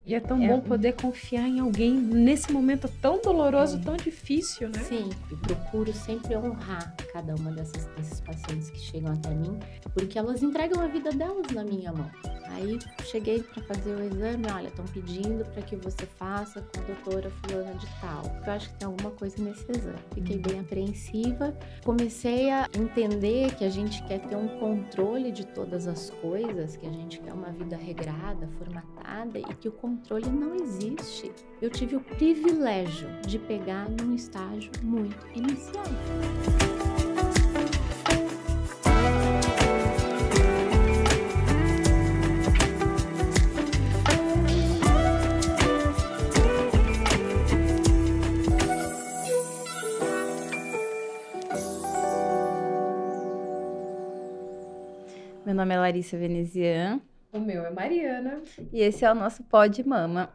E é tão bom poder confiar em alguém nesse momento tão doloroso, tão difícil, né? Sim, e procuro sempre honrar cada uma desses pacientes que chegam até mim, porque elas entregam a vida delas na minha mão. Aí cheguei para fazer o exame, olha, estão pedindo para que você faça com a doutora fulana de tal. Eu acho que tem alguma coisa nesse exame. Fiquei bem apreensiva, comecei a entender que a gente quer ter um controle de todas as coisas, que a gente quer uma vida regrada, formatada, e que o controle não existe. Eu tive o privilégio de pegar num estágio muito inicial. Meu nome é Larissa Venezian. O meu é Mariana. E esse é o nosso Pod Mama.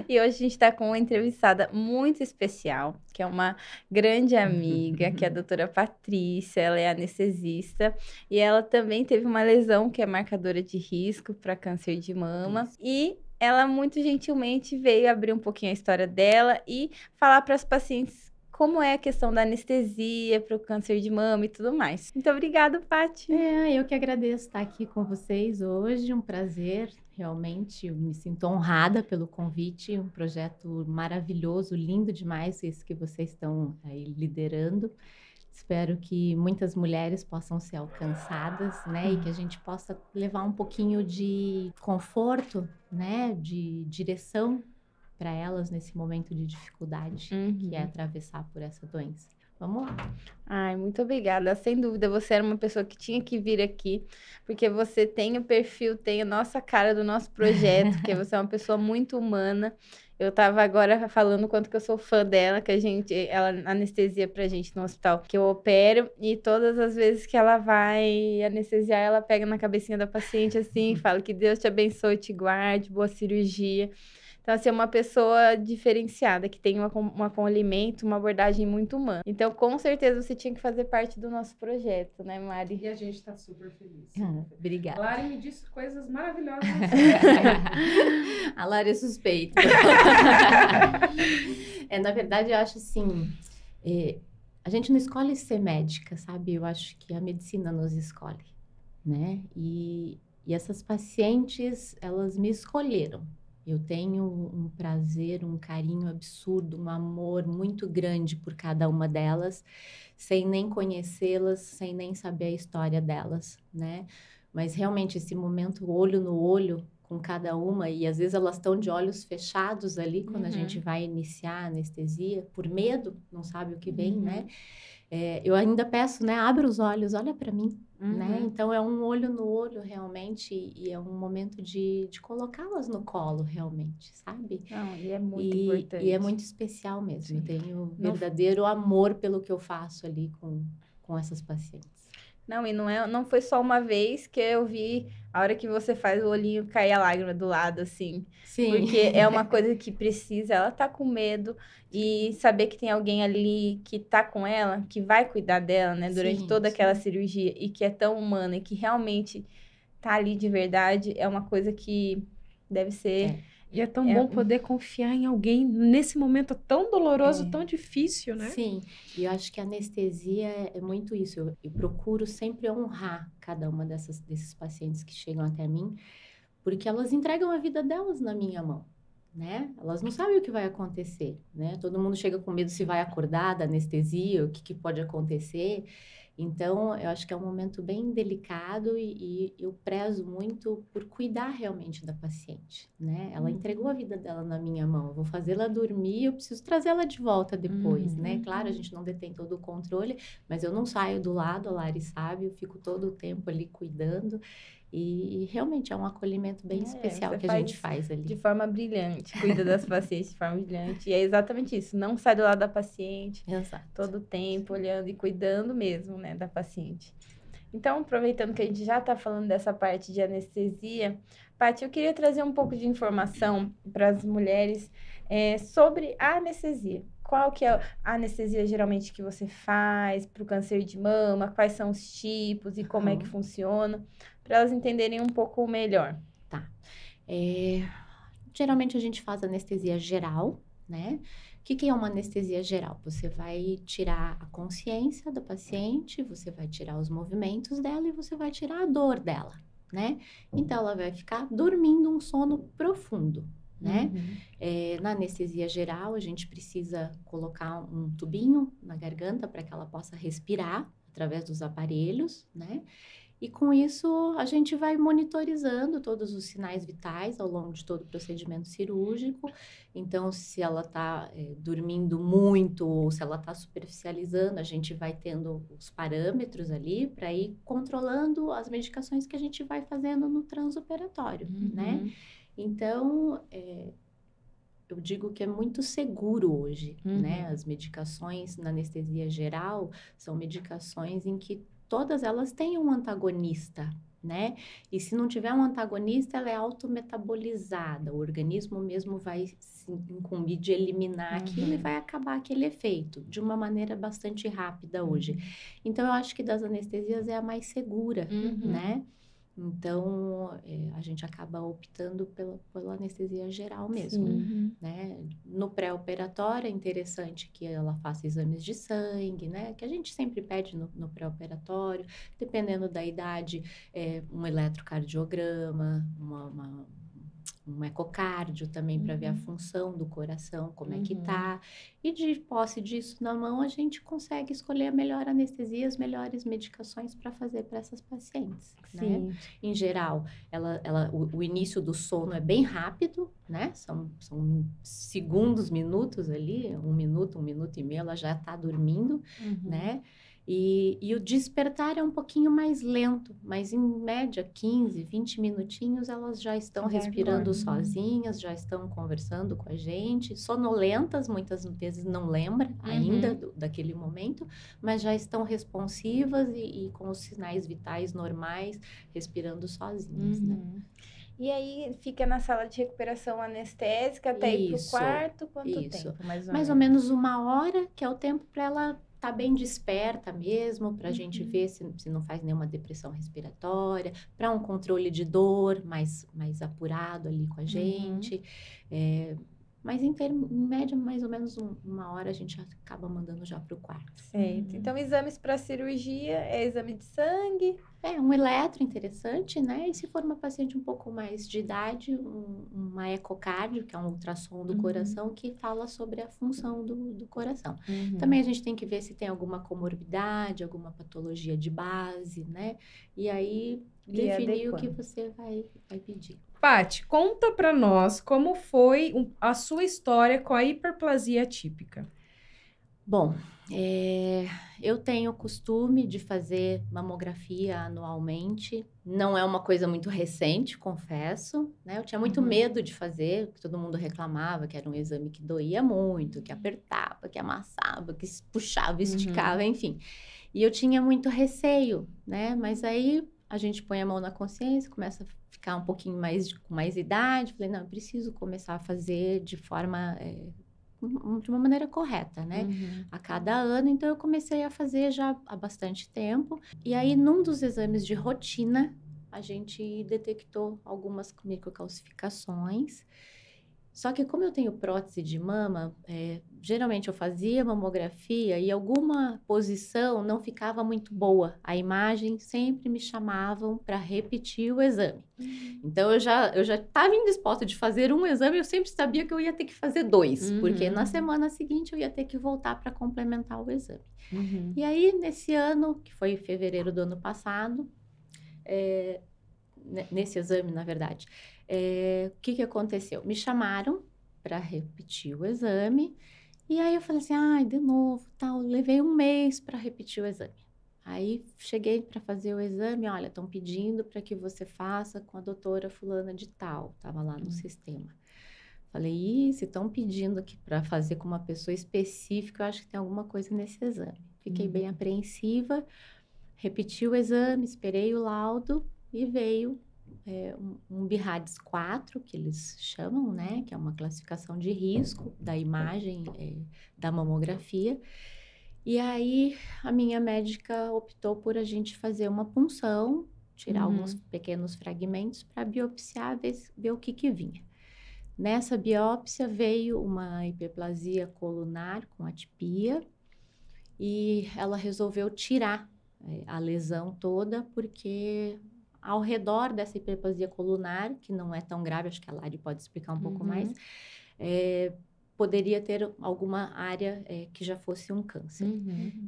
E hoje a gente está com uma entrevistada muito especial, que é uma grande amiga, que é a doutora Patrícia. Ela é anestesista e ela também teve uma lesão que é marcadora de risco para câncer de mama. E ela muito gentilmente veio abrir um pouquinho a história dela e falar para as pacientes como é a questão da anestesia para o câncer de mama e tudo mais. Muito obrigada, Paty. Eu que agradeço estar aqui com vocês hoje, um prazer, realmente, eu me sinto honrada pelo convite, um projeto maravilhoso, lindo demais, esse que vocês estão aí liderando. Espero que muitas mulheres possam ser alcançadas, né, e que a gente possa levar um pouquinho de conforto, né, de direção para elas nesse momento de dificuldade que é atravessar por essa doença. Vamos lá. Ai, muito obrigada. Sem dúvida, você era uma pessoa que tinha que vir aqui, porque você tem o perfil, tem a nossa cara do nosso projeto, porque você é uma pessoa muito humana. Eu estava agora falando o quanto que eu sou fã dela, que ela anestesia pra gente no hospital que eu opero, e todas as vezes que ela vai anestesiar, ela pega na cabecinha da paciente assim, e fala que Deus te abençoe, te guarde, boa cirurgia. Então, assim, é uma pessoa diferenciada, que tem um acolhimento, uma abordagem muito humana. Então, com certeza, você tinha que fazer parte do nosso projeto, né, Mari? E a gente está super feliz. Obrigada. A Lari me disse coisas maravilhosas. A Lari é suspeita. Na verdade, eu acho assim, a gente não escolhe ser médica, sabe? Eu acho que a medicina nos escolhe, né? E essas pacientes, elas me escolheram. Eu tenho um prazer, um carinho absurdo, um amor muito grande por cada uma delas, sem nem conhecê-las, sem nem saber a história delas, né? Mas realmente esse momento olho no olho com cada uma, e às vezes elas estão de olhos fechados ali quando a gente vai iniciar a anestesia, por medo, não sabe o que vem, né? Eu ainda peço, né? Abre os olhos, olha para mim. Né? Então, é um olho no olho, realmente, e é um momento de colocá-las no colo, realmente, sabe? Não, e é muito importante. E é muito especial mesmo. Sim. Eu tenho verdadeiro amor pelo que eu faço ali com essas pacientes. Não, e não foi só uma vez que eu vi a hora que você faz o olhinho cair a lágrima do lado, assim. Sim. Porque é uma coisa que precisa, ela tá com medo, e saber que tem alguém ali que tá com ela, que vai cuidar dela, né, durante toda aquela cirurgia, e que é tão humana, e que realmente tá ali de verdade, é uma coisa que deve ser... E é tão bom poder confiar em alguém nesse momento tão doloroso, tão difícil, né? Sim, e eu acho que a anestesia é muito isso. Eu procuro sempre honrar cada uma desses pacientes que chegam até mim, porque elas entregam a vida delas na minha mão, né? Elas não sabem o que vai acontecer, né? Todo mundo chega com medo se vai acordar da anestesia, o que pode acontecer. Então, eu acho que é um momento bem delicado e eu prezo muito por cuidar realmente da paciente, né? Ela entregou a vida dela na minha mão, eu vou fazê-la dormir, eu preciso trazê-la de volta depois, né? Claro, a gente não detém todo o controle, mas eu não saio do lado, a Lari sabe, eu fico todo o tempo ali cuidando. E realmente é um acolhimento bem especial que a gente faz ali. De forma brilhante, cuida das pacientes de forma brilhante. E é exatamente isso, não sai do lado da paciente. Exato. Todo o tempo, olhando e cuidando mesmo, né, da paciente. Então, aproveitando que a gente já está falando dessa parte de anestesia, Paty, eu queria trazer um pouco de informação para as mulheres sobre a anestesia. Qual que é a anestesia geralmente que você faz para o câncer de mama? Quais são os tipos e como é que funciona? Para elas entenderem um pouco melhor. Tá. geralmente a gente faz anestesia geral, né? O que é uma anestesia geral? Você vai tirar a consciência da paciente, você vai tirar os movimentos dela e você vai tirar a dor dela, né? Então, ela vai ficar dormindo um sono profundo, né? Na anestesia geral, a gente precisa colocar um tubinho na garganta para que ela possa respirar através dos aparelhos, né? E com isso, a gente vai monitorizando todos os sinais vitais ao longo de todo o procedimento cirúrgico. Então, se ela está dormindo muito ou se ela está superficializando, a gente vai tendo os parâmetros ali para ir controlando as medicações que a gente vai fazendo no transoperatório, né? Então, eu digo que é muito seguro hoje, né? As medicações na anestesia geral são medicações em que todas elas têm um antagonista, né? E se não tiver um antagonista, ela é autometabolizada. O organismo mesmo vai se incumbir de eliminar aquilo e vai acabar aquele efeito de uma maneira bastante rápida hoje. Então, eu acho que das anestesias é a mais segura, né? Então, a gente acaba optando pela anestesia geral mesmo, né? No pré-operatório é interessante que ela faça exames de sangue, né? Que a gente sempre pede no pré-operatório, dependendo da idade, um eletrocardiograma, um ecocárdio também para ver a função do coração, como é que tá. E de posse disso na mão, a gente consegue escolher a melhor anestesia, as melhores medicações para fazer para essas pacientes, né? Em geral, o início do sono é bem rápido, né? São segundos, minutos ali, um minuto e meio, ela já está dormindo, né? E o despertar é um pouquinho mais lento, mas em média 15, 20 minutinhos elas já estão respirando sozinhas, já estão conversando com a gente, sonolentas, muitas vezes não lembram ainda daquele momento, mas já estão responsivas e com os sinais vitais normais, respirando sozinhas, né? E aí fica na sala de recuperação anestésica até ir pro quarto, quanto tempo? Mais ou menos 1 hora, que é o tempo para ela tá bem desperta mesmo, para a gente ver se não faz nenhuma depressão respiratória, para um controle de dor mais apurado ali com a gente. Mas em média, mais ou menos 1 hora, a gente acaba mandando já para o quarto. Certo. Então, exames para cirurgia é exame de sangue? Um eletro interessante, né? E se for uma paciente um pouco mais de idade, uma ecocárdio, que é um ultrassom do coração, que fala sobre a função do coração. Também a gente tem que ver se tem alguma comorbidade, alguma patologia de base, né? E aí, definir o que você vai pedir. Paty, conta pra nós como foi a sua história com a hiperplasia atípica. Bom, eu tenho o costume de fazer mamografia anualmente. Não é uma coisa muito recente, confesso, né? Eu tinha muito medo de fazer, porque todo mundo reclamava que era um exame que doía muito, que apertava, que amassava, que puxava, esticava, enfim. E eu tinha muito receio, né? Mas aí a gente põe a mão na consciência, começa a ficar um pouquinho com mais idade. Falei, não, eu preciso começar a fazer de uma maneira correta, né? A cada ano. Então, eu comecei a fazer já há bastante tempo. E aí, num dos exames de rotina, a gente detectou algumas microcalcificações. Só que como eu tenho prótese de mama, geralmente eu fazia mamografia e alguma posição não ficava muito boa. A imagem sempre me chamavam para repetir o exame. Então, eu já estava indisposta de fazer um exame, eu sempre sabia que eu ia ter que fazer 2, porque na semana seguinte eu ia ter que voltar para complementar o exame. E aí, nesse ano, que foi em fevereiro do ano passado, nesse exame, na verdade, o que aconteceu? Me chamaram para repetir o exame, e aí eu falei assim, ai, de novo, tal, levei 1 mês para repetir o exame. Aí cheguei para fazer o exame, olha, estão pedindo para que você faça com a doutora fulana de tal, estava lá no sistema. Falei, se estão pedindo aqui para fazer com uma pessoa específica, eu acho que tem alguma coisa nesse exame. Fiquei bem apreensiva, repeti o exame, esperei o laudo e veio um BIRADS 4, que eles chamam, né? Que é uma classificação de risco da imagem da mamografia. E aí, a minha médica optou por a gente fazer uma punção, tirar alguns pequenos fragmentos para biopsiar, ver o que vinha. Nessa biópsia veio uma hiperplasia colunar com atipia e ela resolveu tirar a lesão toda porque ao redor dessa hiperplasia colunar, que não é tão grave, acho que a Lari pode explicar um pouco mais, poderia ter alguma área que já fosse um câncer.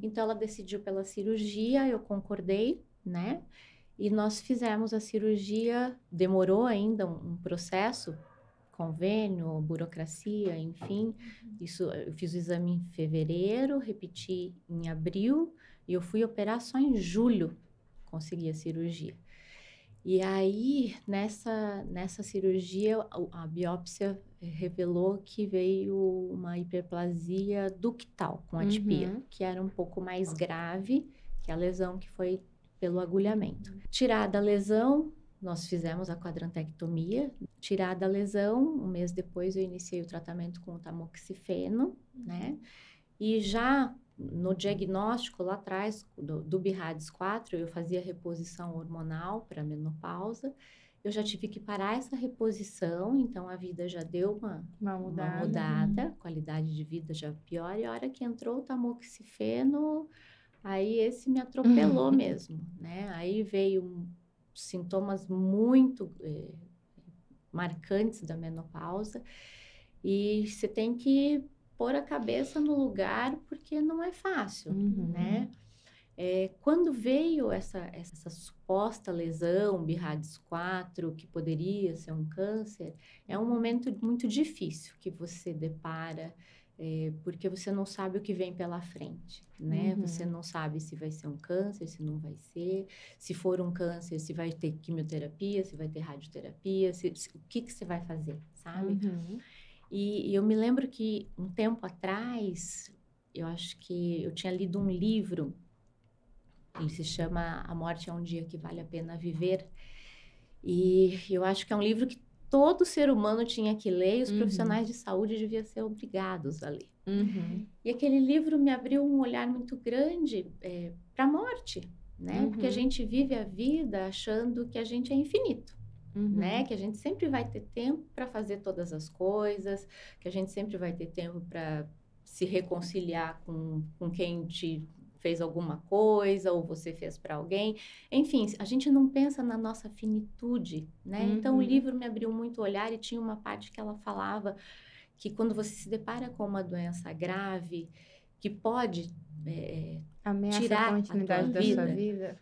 Então ela decidiu pela cirurgia, eu concordei, né? E nós fizemos a cirurgia, demorou ainda um processo, convênio, burocracia, enfim. Isso, eu fiz o exame em fevereiro, repeti em abril e eu fui operar só em julho, consegui a cirurgia. E aí, nessa cirurgia, a biópsia revelou que veio uma hiperplasia ductal com atipia, que era um pouco mais grave que a lesão que foi pelo agulhamento. Tirada a lesão, nós fizemos a quadrantectomia. Tirada a lesão, um mês depois eu iniciei o tratamento com o tamoxifeno, né? E já no diagnóstico lá atrás do BIRADS 4, eu fazia reposição hormonal para menopausa. Eu já tive que parar essa reposição, então a vida já deu uma mudada, a qualidade de vida já pior. E a hora que entrou o tamoxifeno, aí esse me atropelou mesmo, né? Aí veio sintomas muito marcantes da menopausa e você tem que pôr a cabeça no lugar porque não é fácil, né? Quando veio essa suposta lesão, BIRADS 4, que poderia ser um câncer, é um momento muito difícil que você depara, porque você não sabe o que vem pela frente, né? Você não sabe se vai ser um câncer, se não vai ser. Se for um câncer, se vai ter quimioterapia, se vai ter radioterapia, o que você vai fazer, sabe? E eu me lembro que um tempo atrás, eu acho que eu tinha lido um livro, ele se chama A Morte é um Dia que Vale a Pena Viver, e eu acho que é um livro que todo ser humano tinha que ler e os profissionais de saúde deviam ser obrigados a ler. E aquele livro me abriu um olhar muito grande para a morte, né? Porque a gente vive a vida achando que a gente é infinito. Né? Que a gente sempre vai ter tempo para fazer todas as coisas, que a gente sempre vai ter tempo para se reconciliar com quem te fez alguma coisa ou você fez para alguém. Enfim, a gente não pensa na nossa finitude, né? Então, o livro me abriu muito o olhar e tinha uma parte que ela falava que quando você se depara com uma doença grave, que pode tirar a continuidade da sua vida,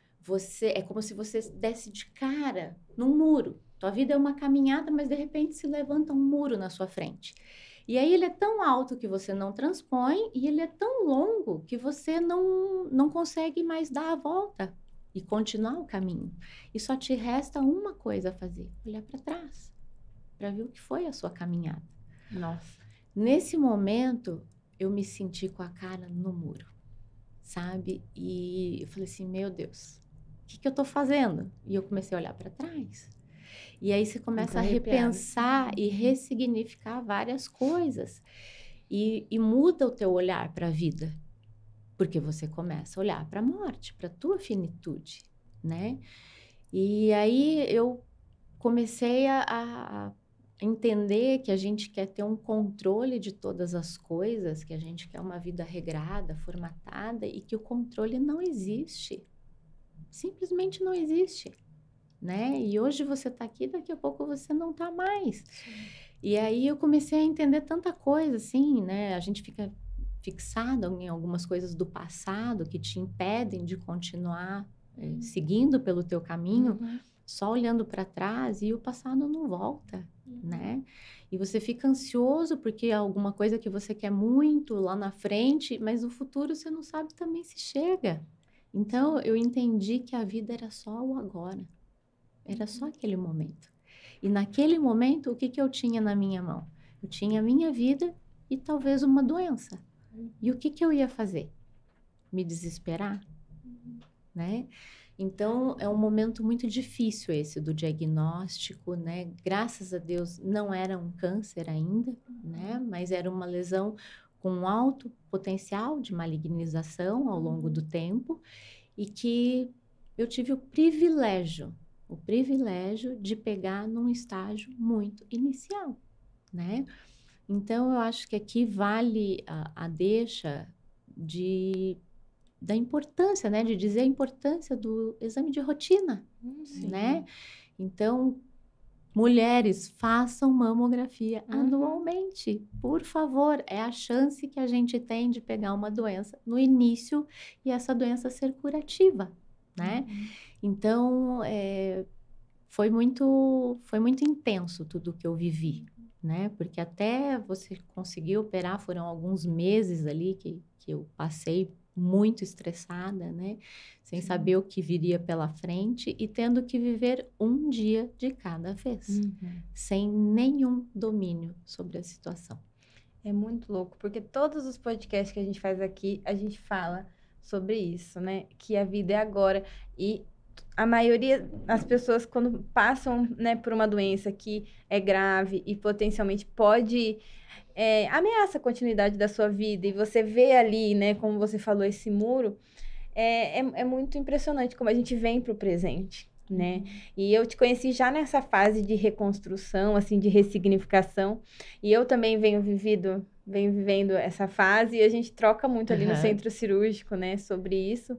é como se você desse de cara num muro. Tua vida é uma caminhada, mas de repente se levanta um muro na sua frente. E aí ele é tão alto que você não transpõe e ele é tão longo que você não consegue mais dar a volta e continuar o caminho. E só te resta uma coisa a fazer, olhar para trás, para ver o que foi a sua caminhada. Nossa. Nesse momento, eu me senti com a cara no muro, sabe? E eu falei assim, meu Deus, o que eu tô fazendo? E eu comecei a olhar para trás. E aí você começa a repensar e ressignificar várias coisas. E muda o teu olhar para a vida. Porque você começa a olhar para a morte, para a tua finitude, né? E aí eu comecei a entender que a gente quer ter um controle de todas as coisas, que a gente quer uma vida regrada, formatada, e que o controle não existe. Simplesmente não existe, né? E hoje você está aqui, daqui a pouco você não está mais. Sim. E aí eu comecei a entender tanta coisa, assim, né? A gente fica fixado em algumas coisas do passado que te impedem de continuar seguindo pelo teu caminho, só olhando para trás, e o passado não volta, né? E você fica ansioso porque é alguma coisa que você quer muito lá na frente, mas o futuro você não sabe também se chega. Então, eu entendi que a vida era só o agora. Era só aquele momento. E naquele momento, o que eu tinha na minha mão? Eu tinha a minha vida e talvez uma doença. E o que eu ia fazer? Me desesperar? Né? Então, é um momento muito difícil esse do diagnóstico, né? Graças a Deus, não era um câncer ainda, né? Mas era uma lesão com um alto potencial de malignização ao longo do tempo e que eu tive o privilégio de pegar num estágio muito inicial, né? Então, eu acho que aqui vale a deixa da importância, né? De dizer a importância do exame de rotina, né? Então, mulheres, façam mamografia anualmente, por favor. É a chance que a gente tem de pegar uma doença no início e essa doença ser curativa, né? Então, foi muito intenso tudo que eu vivi, né? Porque até você conseguir operar, foram alguns meses ali que eu passei muito estressada, né? Sem saber o que viria pela frente e tendo que viver um dia de cada vez, sem nenhum domínio sobre a situação. É muito louco, porque todos os podcasts que a gente faz aqui, a gente fala sobre isso, né? Que a vida é agora. E a maioria das pessoas, quando passam, né, por uma doença que é grave e potencialmente pode ameaça a continuidade da sua vida, e você vê ali, né, como você falou, esse muro, é muito impressionante como a gente vem para o presente, né? E eu te conheci já nessa fase de reconstrução, assim, de ressignificação, e eu também venho vivendo essa fase, e a gente troca muito ali no centro cirúrgico, né, sobre isso.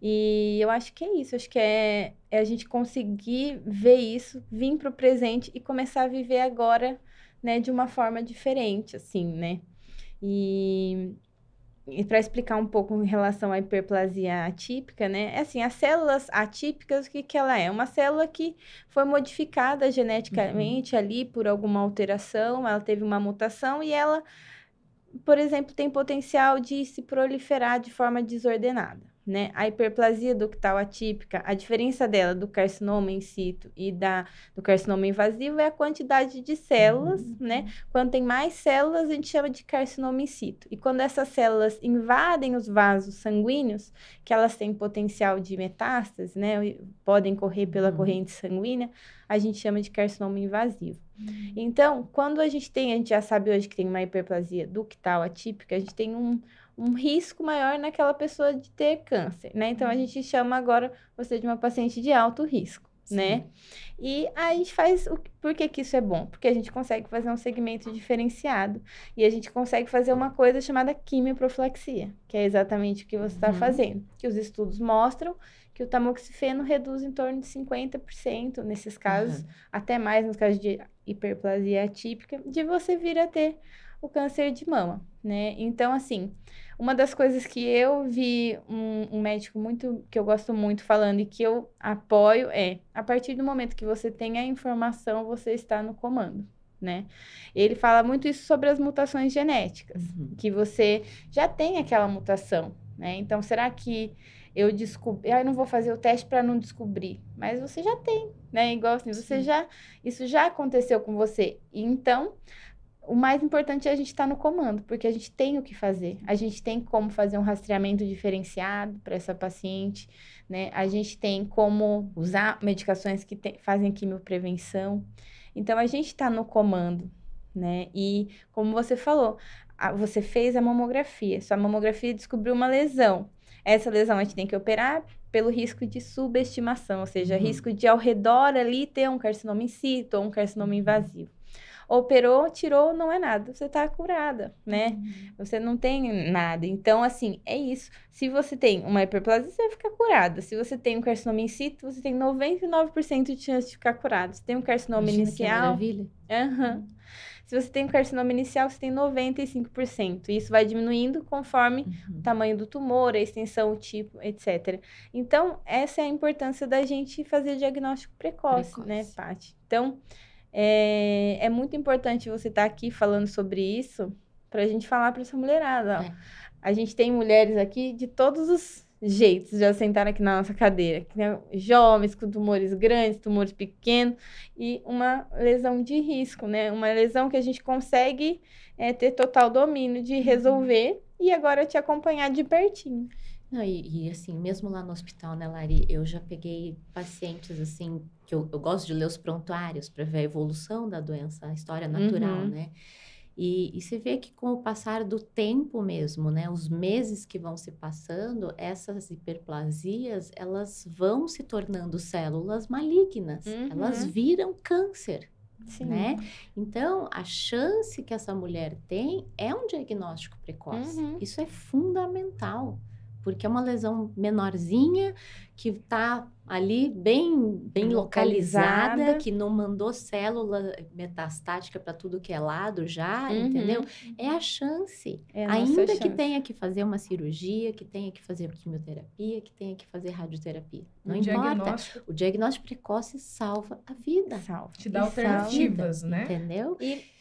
E eu acho que é isso, acho que é a gente conseguir ver isso, vir para o presente e começar a viver agora, né, de uma forma diferente, assim, né? E para explicar um pouco em relação à hiperplasia atípica, né? É assim, as células atípicas, o que ela é? Uma célula que foi modificada geneticamente ali por alguma alteração, ela teve uma mutação e ela, por exemplo, tem potencial de se proliferar de forma desordenada, né? A hiperplasia ductal atípica, a diferença dela do carcinoma in situ e do carcinoma invasivo é a quantidade de células, né? Quando tem mais células, a gente chama de carcinoma in situ. E quando essas células invadem os vasos sanguíneos, que elas têm potencial de metástase, né? Podem correr pela corrente sanguínea, a gente chama de carcinoma invasivo. Então, quando a gente já sabe hoje que tem uma hiperplasia ductal atípica, a gente tem um risco maior naquela pessoa de ter câncer, né? Então, a gente chama agora você de uma paciente de alto risco, né? E a gente faz... Por que isso é bom? Porque a gente consegue fazer um segmento diferenciado e a gente consegue fazer uma coisa chamada quimioprofilaxia, que é exatamente o que você está fazendo. Que os estudos mostram que o tamoxifeno reduz em torno de 50%, nesses casos, até mais nos casos de hiperplasia atípica, de você vir a ter o câncer de mama, né? Então, assim, uma das coisas que eu vi um médico que eu gosto muito falando e que eu apoio a partir do momento que você tem a informação, você está no comando, né? Ele fala muito isso sobre as mutações genéticas, que você já tem aquela mutação, né? Então, será que eu descobri... eu não vou fazer o teste para não descobrir, mas você já tem, né? Igual assim, isso já aconteceu com você. E então, o mais importante é a gente estar no comando, porque a gente tem o que fazer. A gente tem como fazer um rastreamento diferenciado para essa paciente, né? A gente tem como usar medicações que fazem quimioprevenção. Então, a gente está no comando, né? E, como você falou, você fez a mamografia. Sua mamografia descobriu uma lesão. Essa lesão a gente tem que operar pelo risco de subestimação, ou seja, risco de ao redor ali ter um carcinoma in situ ou um carcinoma invasivo. Operou, tirou, não é nada. Você tá curada, né? Você não tem nada. Então, assim, é isso. Se você tem uma hiperplasia, você vai ficar curada. Se você tem um carcinoma in situ, você tem 99% de chance de ficar curado. Se tem um carcinoma inicial... Que maravilha. Se você tem um carcinoma inicial, você tem 95%. E isso vai diminuindo conforme o tamanho do tumor, a extensão, o tipo, etc. Então, essa é a importância da gente fazer diagnóstico precoce. Né, Paty? Então, é muito importante você estar aqui falando sobre isso para a gente falar para essa mulherada. A gente tem mulheres aqui de todos os jeitos, já sentaram aqui na nossa cadeira. Jovens com tumores grandes, tumores pequenos e uma lesão de risco, né? Uma lesão que a gente consegue ter total domínio de resolver e agora te acompanhar de pertinho. Não, e assim, mesmo lá no hospital, né, Lari, eu já peguei pacientes, assim, que eu gosto de ler os prontuários para ver a evolução da doença, a história natural, né? E você vê que com o passar do tempo mesmo, né, os meses que vão se passando, essas hiperplasias, elas vão se tornando células malignas, elas viram câncer, Sim. né? Então, a chance que essa mulher tem é um diagnóstico precoce. Uhum. Isso é fundamental, porque é uma lesão menorzinha que está ali bem localizada, que não mandou célula metastática para tudo que é lado já, Uhum. entendeu? É a chance. É a nossa Ainda que chance. tenha que fazer uma cirurgia, que tenha que fazer quimioterapia, que tenha que fazer radioterapia. Não O importa. diagnóstico O diagnóstico precoce salva a vida. Salva. te dá E alternativas, Vida, né? entendeu?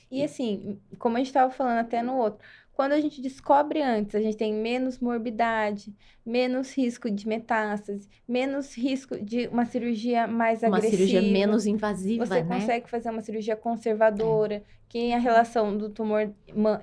E assim, como a gente estava falando até no outro, quando a gente descobre antes, a gente tem menos morbidade, menos risco de metástase, menos risco de uma cirurgia mais Uma cirurgia agressiva. menos invasiva, Você né? consegue fazer uma cirurgia conservadora, que a relação do tumor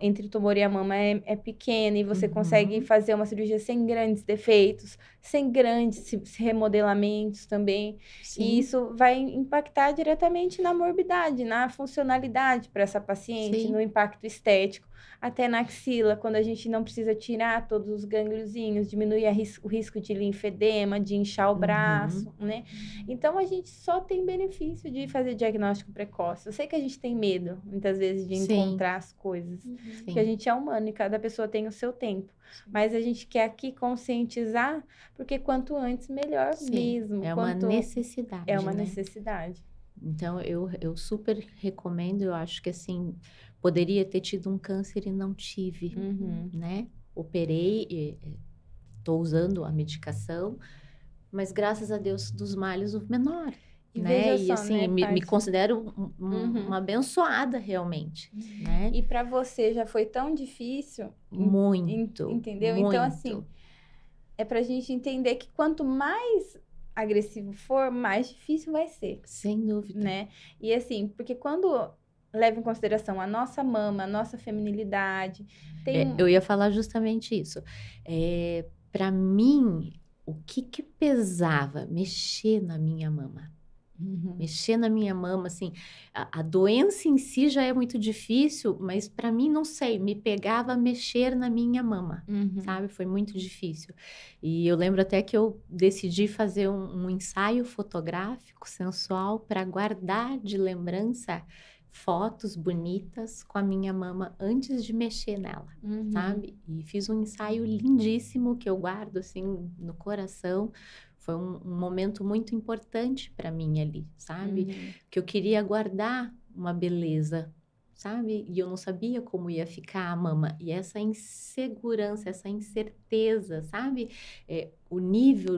entre o tumor e a mama é pequena, e você consegue fazer uma cirurgia sem grandes defeitos, sem grandes remodelamentos também. Sim. E isso vai impactar diretamente na morbidade, na funcionalidade para essa paciente, Sim. no impacto estético, até na axila, quando a gente não precisa tirar todos os gangliozinhos, diminuir o risco de linfedema, de inchar o braço, né? Então, a gente só tem benefício de fazer diagnóstico precoce. Eu sei que a gente tem medo, muitas vezes, de Sim. encontrar as coisas, Sim. porque a gente é humano e cada pessoa tem o seu tempo. Mas a gente quer aqui conscientizar, porque quanto antes, melhor Sim. mesmo. É uma necessidade, É uma né? necessidade. Então, eu super recomendo, eu acho que assim, poderia ter tido um câncer e não tive, Uhum. né? Operei, estou usando a medicação, mas graças a Deus dos males o menor, E né? veja E só, assim, né, me Paty? considero Uhum. uma abençoada realmente, né? E para você já foi tão difícil, Muito, entendeu? muito. Então, assim, é pra gente entender que quanto mais agressivo for, mais difícil vai ser, Sem dúvida. né? E assim, porque quando leva em consideração a nossa mama, a nossa feminilidade, tem Eu ia falar justamente isso. Para mim, o que pesava? Mexer na minha mama. Uhum. Mexer na minha mama, assim, a doença em si já é muito difícil, mas para mim, não sei, me pegava mexer na minha mama, Uhum. sabe? Foi muito difícil. E eu lembro até que eu decidi fazer um ensaio fotográfico sensual para guardar de lembrança fotos bonitas com a minha mama antes de mexer nela, Uhum. sabe? E fiz um ensaio lindíssimo que eu guardo assim no coração. Foi um momento muito importante para mim ali, sabe? Uhum. Que eu queria guardar uma beleza, sabe? E eu não sabia como ia ficar a mama. E essa insegurança, essa incerteza, sabe? O nível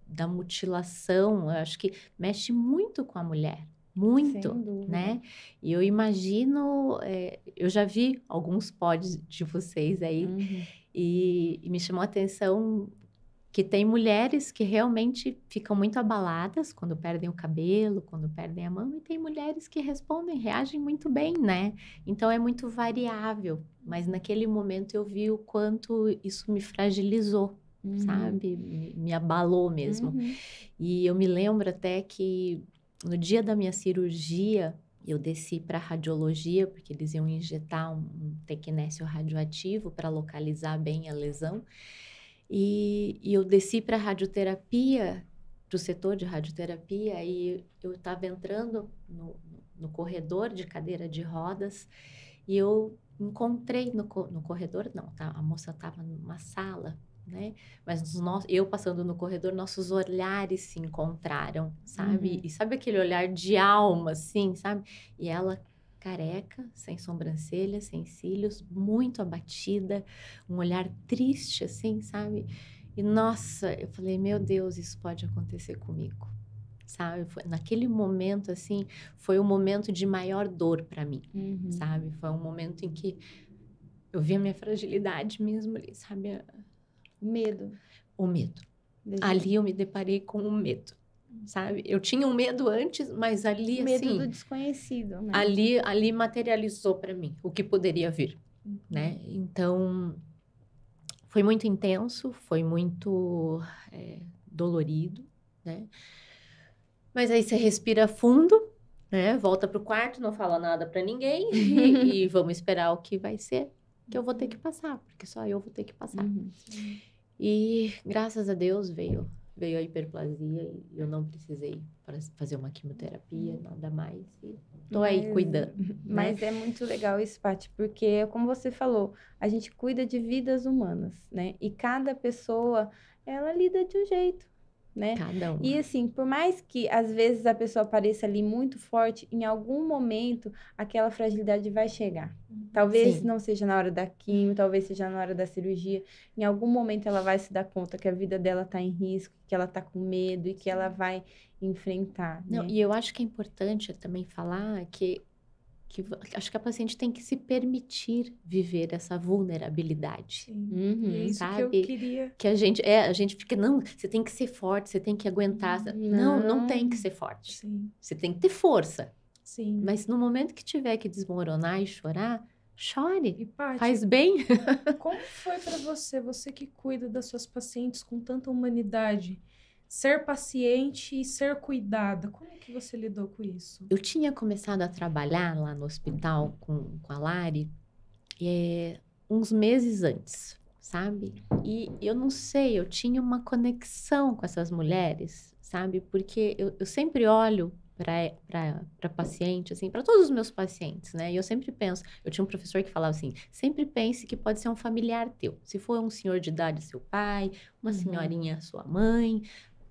da mutilação, eu acho que mexe muito com a mulher. Muito, Sem dúvida. né? E eu imagino, eu já vi alguns pods de vocês aí, Uhum. e me chamou a atenção que tem mulheres que realmente ficam muito abaladas quando perdem o cabelo, quando perdem a mama, e tem mulheres que respondem, reagem muito bem, né? Então é muito variável, mas naquele momento eu vi o quanto isso me fragilizou, sabe? Me abalou mesmo. Uhum. E eu me lembro até que no dia da minha cirurgia, eu desci para radiologia, porque eles iam injetar um tecnésio radioativo para localizar bem a lesão. E eu desci para radioterapia, para o setor de radioterapia, e eu estava entrando no corredor de cadeira de rodas, e eu encontrei no corredor, não, tá? A moça estava numa sala, né? Mas eu passando no corredor, nossos olhares se encontraram, sabe? Uhum. E sabe aquele olhar de alma, assim, sabe? E ela careca, sem sobrancelha, sem cílios, muito abatida, um olhar triste, assim, sabe? E nossa, eu falei, meu Deus, isso pode acontecer comigo, sabe? Naquele momento, assim, foi o momento de maior dor para mim, Uhum. sabe? Foi um momento em que eu vi a minha fragilidade mesmo ali, sabe? Medo. O medo. Deixa- Ali eu me deparei com o medo, sabe? Eu tinha um medo antes, mas ali, Medo assim, do desconhecido, né? ali materializou para mim o que poderia vir, né? Então, foi muito intenso, foi muito dolorido, né? Mas aí você respira fundo, né? Volta pro quarto, não fala nada para ninguém e vamos esperar o que vai ser, que eu vou ter que passar, porque só eu vou ter que passar. Uhum. E graças a Deus veio veio a hiperplasia e eu não precisei fazer uma quimioterapia, nada mais. E tô aí cuidando. Mas é muito legal isso, Paty, porque, como você falou, a gente cuida de vidas humanas, né? E cada pessoa, ela lida de um jeito, né? Cada um. E assim, por mais que às vezes a pessoa pareça ali muito forte, em algum momento aquela fragilidade vai chegar. Talvez Sim. não seja na hora da quimio, talvez seja na hora da cirurgia. Em algum momento ela vai se dar conta que a vida dela está em risco, que ela está com medo e que ela vai enfrentar, Não, né? e eu acho que é importante também falar que acho que a paciente tem que se permitir viver essa vulnerabilidade. Sim. Uhum. E é isso que eu Sabe? queria. Que a gente fica, não, você tem que ser forte, você tem que aguentar. Não, não tem que ser forte. Sim, Você tem que ter força. sim. Mas no momento que tiver que desmoronar e chorar, chore. E, Paty, Faz bem. como foi para você, você que cuida das suas pacientes com tanta humanidade, ser paciente e ser cuidada? Como que você lidou com isso? Eu tinha começado a trabalhar lá no hospital com a Lari uns meses antes, sabe? E eu não sei, eu tinha uma conexão com essas mulheres, sabe? Porque eu sempre olho para paciente, assim, para todos os meus pacientes, né? E eu sempre penso, eu tinha um professor que falava assim, sempre pense que pode ser um familiar teu. Se for um senhor de idade, seu pai, uma senhorinha, sua mãe,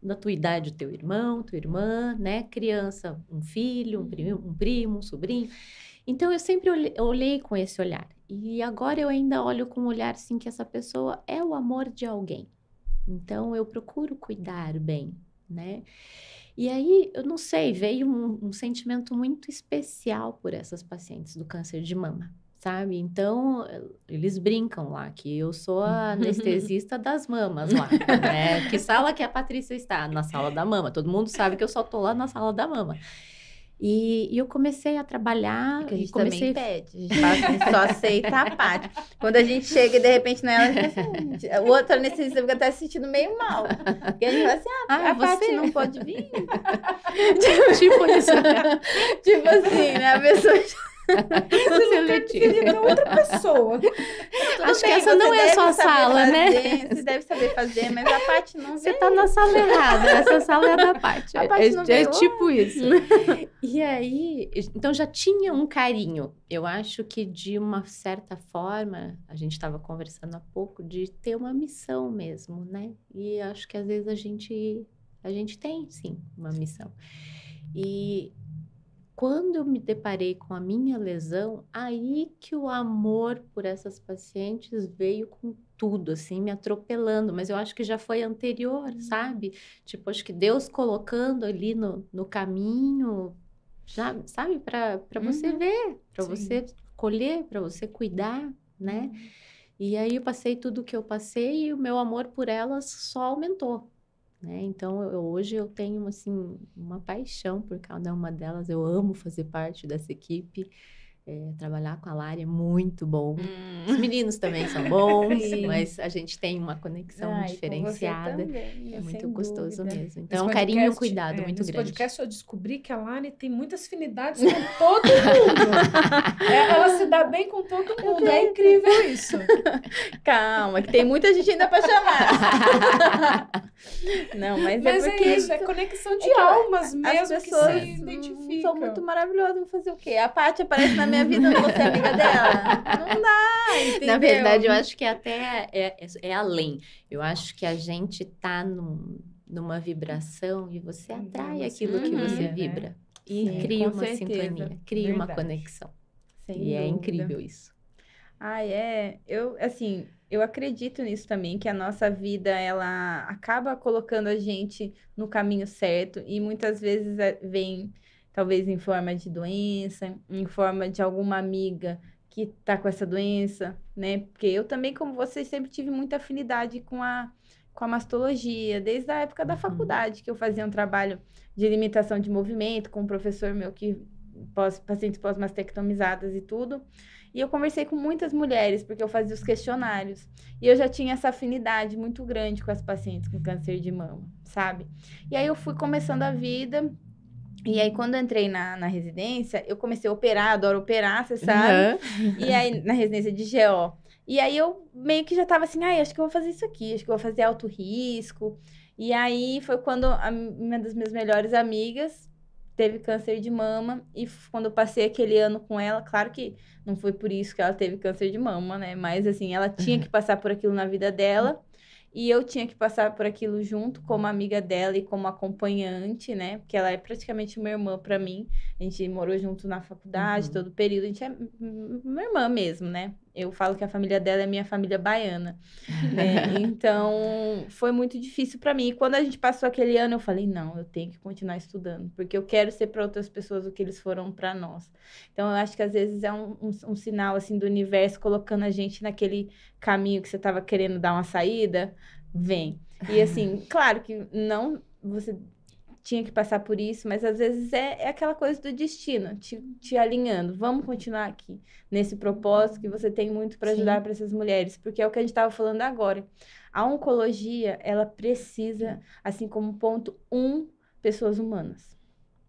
da tua idade, o teu irmão, tua irmã, né? Criança, um filho, um primo, um sobrinho. Então, eu sempre olhei com esse olhar. E agora eu ainda olho com um olhar, assim, que essa pessoa é o amor de alguém. Então, eu procuro cuidar bem, né? E aí, eu não sei, veio um sentimento muito especial por essas pacientes do câncer de mama, sabe? Então, eles brincam lá que eu sou a anestesista das mamas lá, né? Que sala que a Patrícia está? Na sala da mama. Todo mundo sabe que eu só tô lá na sala da mama. E eu comecei a trabalhar. Que a gente comecei... também pede. A gente fala assim, só aceita a Paty. Quando a gente chega e de repente não é ela, a gente fala assim, o outro anestesista fica até se sentindo meio mal. Porque a gente fala assim, a Paty você não pode vir. Tipo isso. Tipo assim, né? A pessoa... Seria pra outra pessoa. Acho que essa não é a sua sala, né? Você deve saber fazer, mas a Paty não Você veio. tá na sala errada. Essa sala é da Paty. A Paty não É veio tipo isso. E aí, então já tinha um carinho. Eu acho que de uma certa forma, a gente estava conversando há pouco, de ter uma missão mesmo, né? E acho que às vezes a gente tem, sim, uma missão. E quando eu me deparei com a minha lesão, aí que o amor por essas pacientes veio com tudo, assim, me atropelando. Mas eu acho que já foi anterior, sabe? Tipo, acho que Deus colocando ali no caminho, já, sabe? Para você ver, para você colher, para você cuidar, né? E aí eu passei tudo o que eu passei e o meu amor por elas só aumentou. Né? Então, hoje eu tenho, assim, uma paixão por cada uma delas. Eu amo fazer parte dessa equipe. Trabalhar com a Lari é muito bom. Os meninos também são bons, mas a gente tem uma conexão diferenciada. Também, é muito gostoso dúvida. mesmo. Então, é um carinho e um cuidado muito nesse grande. podcast eu descobri que a Lari tem muitas afinidades com todo mundo. Ela se dá bem com todo mundo. É incrível isso. Calma, que tem muita gente ainda para chamar. Não, mas é porque... é isso, é conexão de almas mesmo, as pessoas que se identificam. são muito maravilhosas. Vou fazer o quê? A Paty aparece na minha vida, eu não vou ser amiga dela? Não dá, entendeu? Na verdade, eu acho que até é além. Eu acho que a gente tá numa vibração e você atrai aquilo que você vibra. E Sim, cria com uma certeza. sintonia, cria uma conexão. Sem E é dúvida. incrível isso. Eu acredito nisso também, que a nossa vida, ela acaba colocando a gente no caminho certo e muitas vezes vem, talvez em forma de doença, em forma de alguma amiga que tá com essa doença, né? Porque eu também, como você, sempre tive muita afinidade com a mastologia, desde a época da faculdade, que eu fazia um trabalho de limitação de movimento com um professor meu que pacientes pós-mastectomizadas e tudo. E eu conversei com muitas mulheres, porque eu fazia os questionários. E eu já tinha essa afinidade muito grande com as pacientes com câncer de mama, sabe? E aí eu fui começando a vida. E aí, quando eu entrei na residência, eu comecei a operar, adoro operar, você sabe? E aí, na residência de GO. E aí, eu meio que já tava assim, acho que eu vou fazer isso aqui, acho que eu vou fazer alto risco. E aí foi quando uma das minhas melhores amigas teve câncer de mama. E quando eu passei aquele ano com ela, claro que não foi por isso que ela teve câncer de mama, né? Mas assim, ela tinha que passar por aquilo na vida dela. E eu tinha que passar por aquilo junto como amiga dela e como acompanhante, né? Porque ela é praticamente uma irmã para mim. A gente morou junto na faculdade, todo o período. A gente é uma irmã mesmo, né? Eu falo que a família dela é minha família baiana, né? Então, foi muito difícil para mim. E quando a gente passou aquele ano, eu falei, não, eu tenho que continuar estudando, porque eu quero ser para outras pessoas o que eles foram para nós. Então, eu acho que às vezes é um sinal, assim, do universo colocando a gente naquele caminho que você estava querendo dar uma saída, vem. E, assim, claro que não... Você tinha que passar por isso, mas às vezes é aquela coisa do destino, te alinhando. Vamos continuar aqui, nesse propósito que você tem muito para ajudar para essas mulheres, porque é o que a gente estava falando agora. A oncologia, ela precisa, assim como ponto 1, pessoas humanas.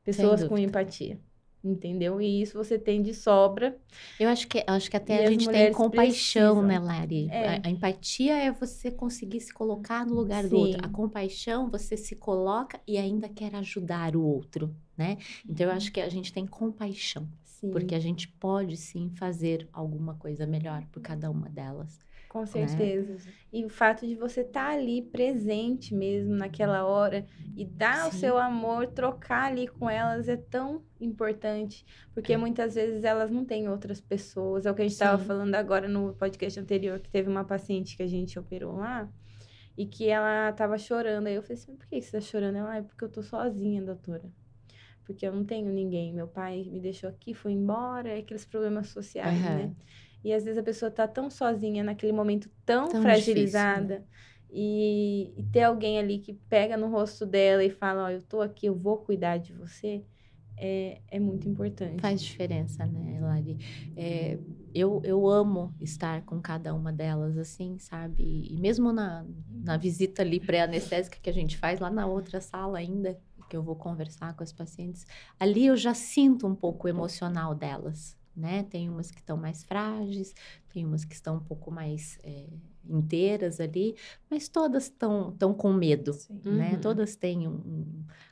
Pessoas com empatia. Entendeu? E isso você tem de sobra. Eu acho que até E a gente tem compaixão, precisam. né, Lari? A empatia é você conseguir se colocar no lugar do outro. A compaixão, você se coloca e ainda quer ajudar o outro, né? Então, eu acho que a gente tem compaixão. Sim. Porque a gente pode, sim, fazer alguma coisa melhor por cada uma delas. Com certeza. Né? E o fato de você estar ali presente mesmo naquela hora e dar o seu amor, trocar ali com elas é tão importante, porque muitas vezes elas não têm outras pessoas. É o que a gente estava falando agora no podcast anterior, que teve uma paciente que a gente operou lá e que ela estava chorando. Aí eu falei assim, por que você está chorando? Ela, é porque eu tô sozinha, doutora. Porque eu não tenho ninguém. Meu pai me deixou aqui, foi embora, aqueles problemas sociais, né? E às vezes a pessoa tá tão sozinha naquele momento tão fragilizada. Difícil, né? E ter alguém ali que pega no rosto dela e fala, ó, eu tô aqui, eu vou cuidar de você, é muito importante. Faz diferença, né, Lari? Eu amo estar com cada uma delas, assim, sabe? E mesmo na visita ali pré-anestésica que a gente faz lá na outra sala ainda, que eu vou conversar com as pacientes, ali eu já sinto um pouco o emocional delas. Né? Tem umas que estão mais frágeis, tem umas que estão um pouco mais inteiras ali, mas todas estão com medo, né? Todas têm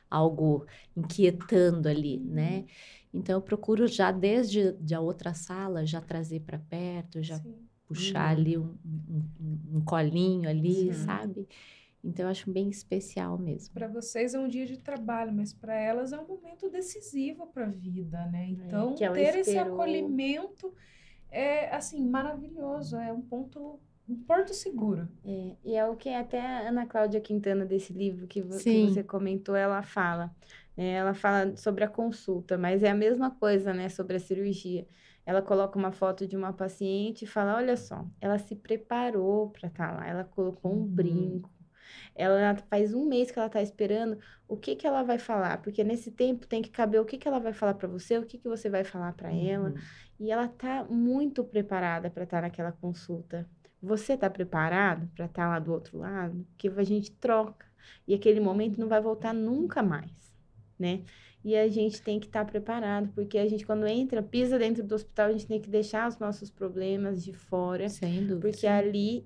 algo inquietando ali, né? Então, eu procuro já desde a outra sala, já trazer para perto, já puxar ali um colinho ali, sabe? Então, eu acho bem especial mesmo. Para vocês é um dia de trabalho, mas para elas é um momento decisivo para a vida, né? Então, ter esse acolhimento é, assim, maravilhoso. É um porto seguro. E é o que até a Ana Cláudia Quintana, desse livro que você comentou, ela fala. Né? Ela fala sobre a consulta, mas é a mesma coisa, né? Sobre a cirurgia. Ela coloca uma foto de uma paciente e fala, olha só, ela se preparou para estar lá. Ela colocou um brinco. Ela faz 1 mês que ela tá esperando o que ela vai falar, porque nesse tempo tem que caber o que ela vai falar para você, o que você vai falar para ela, e ela tá muito preparada para estar naquela consulta. Você tá preparado para estar lá do outro lado? Que a gente troca, e aquele momento não vai voltar nunca mais, né? E a gente tem que estar preparado, porque a gente, quando entra, pisa dentro do hospital, a gente tem que deixar os nossos problemas de fora. Sem dúvida. Porque ali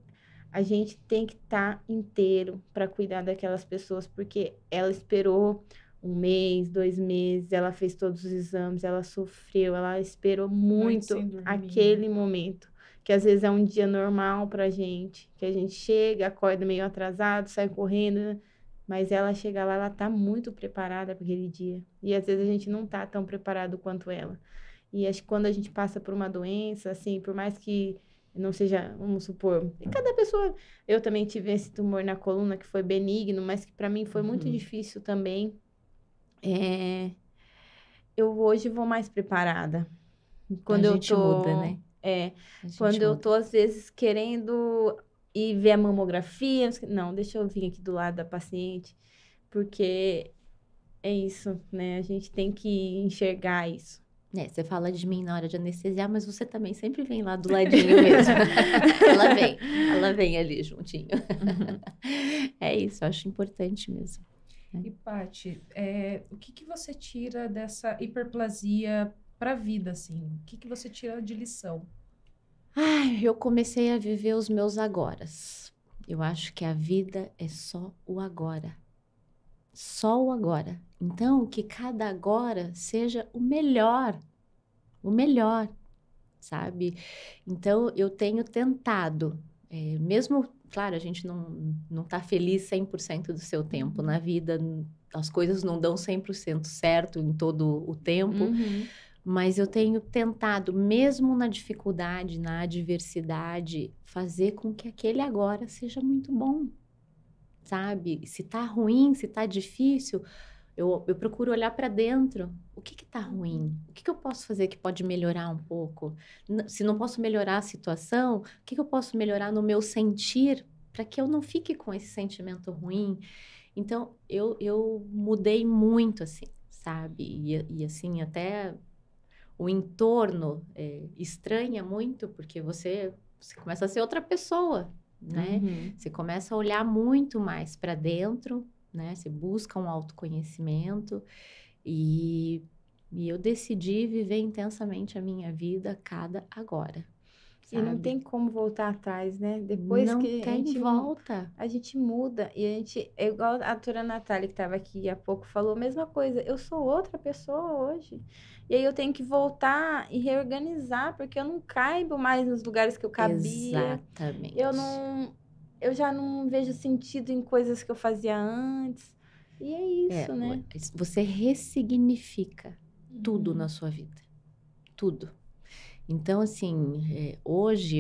a gente tem que estar inteiro para cuidar daquelas pessoas, porque ela esperou 1 mês, 2 meses, ela fez todos os exames, ela sofreu, ela esperou muito aquele momento, que às vezes é um dia normal pra gente, que a gente chega, acorda meio atrasado, sai correndo, né? Mas ela chega lá, ela tá muito preparada para aquele dia. E às vezes a gente não tá tão preparado quanto ela. E acho que quando a gente passa por uma doença, assim, por mais que não seja, vamos supor, cada pessoa... Eu também tive esse tumor na coluna que foi benigno, mas que para mim foi muito difícil também. Eu hoje vou mais preparada. Quando a gente muda, né? Quando eu tô, às vezes, querendo ir ver a mamografia, não, deixa eu vir aqui do lado da paciente, porque é isso, né? A gente tem que enxergar isso. Você fala de mim na hora de anestesiar, mas você também sempre vem lá do ladinho mesmo. ela vem ali juntinho. É isso, eu acho importante mesmo. E, Paty, o que você tira dessa hiperplasia para a vida, assim? O que você tira de lição? Eu comecei a viver os meus agoras, Eu acho que a vida é só o agora. Só o agora. Então, que cada agora seja o melhor, sabe? Então, eu tenho tentado, mesmo, claro, a gente não tá feliz 100% do seu tempo na vida, as coisas não dão 100% certo em todo o tempo, mas eu tenho tentado, mesmo na dificuldade, na adversidade, fazer com que aquele agora seja muito bom, sabe? Se tá ruim, se tá difícil, eu procuro olhar para dentro. O que tá ruim? O que eu posso fazer que pode melhorar um pouco? Se não posso melhorar a situação, o que eu posso melhorar no meu sentir para que eu não fique com esse sentimento ruim? Então, eu mudei muito, assim, sabe? E assim, até o entorno estranha muito, porque você começa a ser outra pessoa, né? Você começa a olhar muito mais para dentro, né? Você busca um autoconhecimento e eu decidi viver intensamente a minha vida cada agora. Sabe? E não tem como voltar atrás, né? Depois não que tem volta. A gente muda e a gente... É igual a doutora Natália, que estava aqui há pouco, falou a mesma coisa. Eu sou outra pessoa hoje. E aí eu tenho que voltar e reorganizar, porque eu não caibo mais nos lugares que eu cabia. Exatamente. Eu já não vejo sentido em coisas que eu fazia antes. E é isso, né? Você ressignifica tudo na sua vida. Tudo. Então, assim, hoje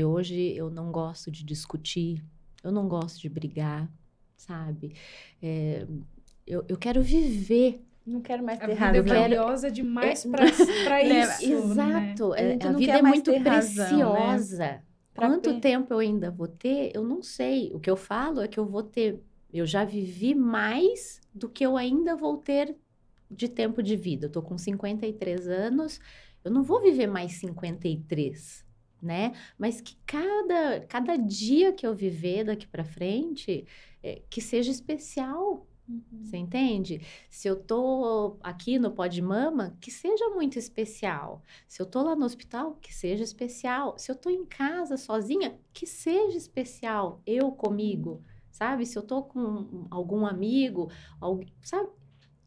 eu não gosto de discutir, eu não gosto de brigar, sabe? Eu quero viver. Não quero mais ter razão. A vida é valiosa demais para isso. Exato. Né? A vida é muito preciosa. Né? Quanto tempo eu ainda vou ter, eu não sei. O que eu falo é que eu vou ter... Eu já vivi mais do que eu ainda vou ter de tempo de vida. Eu tô com 53 anos... Eu não vou viver mais 53, né? Mas que cada dia que eu viver daqui para frente, que seja especial, você entende? Se eu tô aqui no Pó de Mama, que seja muito especial. Se eu tô lá no hospital, que seja especial. Se eu tô em casa sozinha, que seja especial, eu comigo, sabe? Se eu tô com algum amigo, sabe?